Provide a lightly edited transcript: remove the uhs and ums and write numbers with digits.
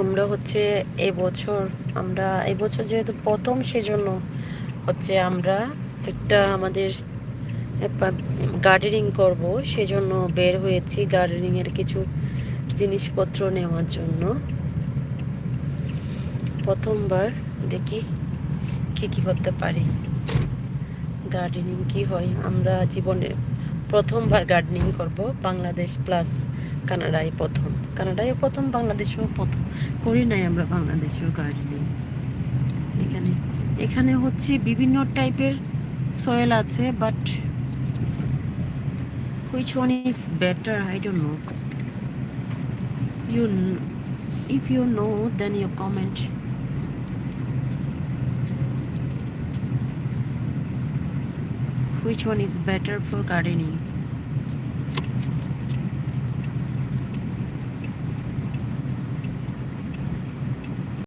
আমরা হচ্ছে এবছর আমরা এবছর যেহেতু প্রথম সেজন্য হচ্ছে আমরা একটা আমাদের গার্ডেনিং করব, সেজন্য বের হয়েছি গার্ডেনিংয়ের কিছু জিনিসপত্র নেওয়ার জন্য। প্রথমবার দেখি কী কী করতে পারি, গার্ডেনিং কি হয়। আমরা জীবনে প্রথমবার গার্ডেনিং করব, বাংলাদেশ প্লাস কানাডায় প্রথম বাংলাদেশেও প্রথম। করি নাই আমরা বাংলাদেশেও গার্ডেনিং। এখানে এখানে হচ্ছে বিভিন্ন টাইপের সয়েল আছে, but which one is better I don't know. You if you know then you comment. Which one is better for gardening?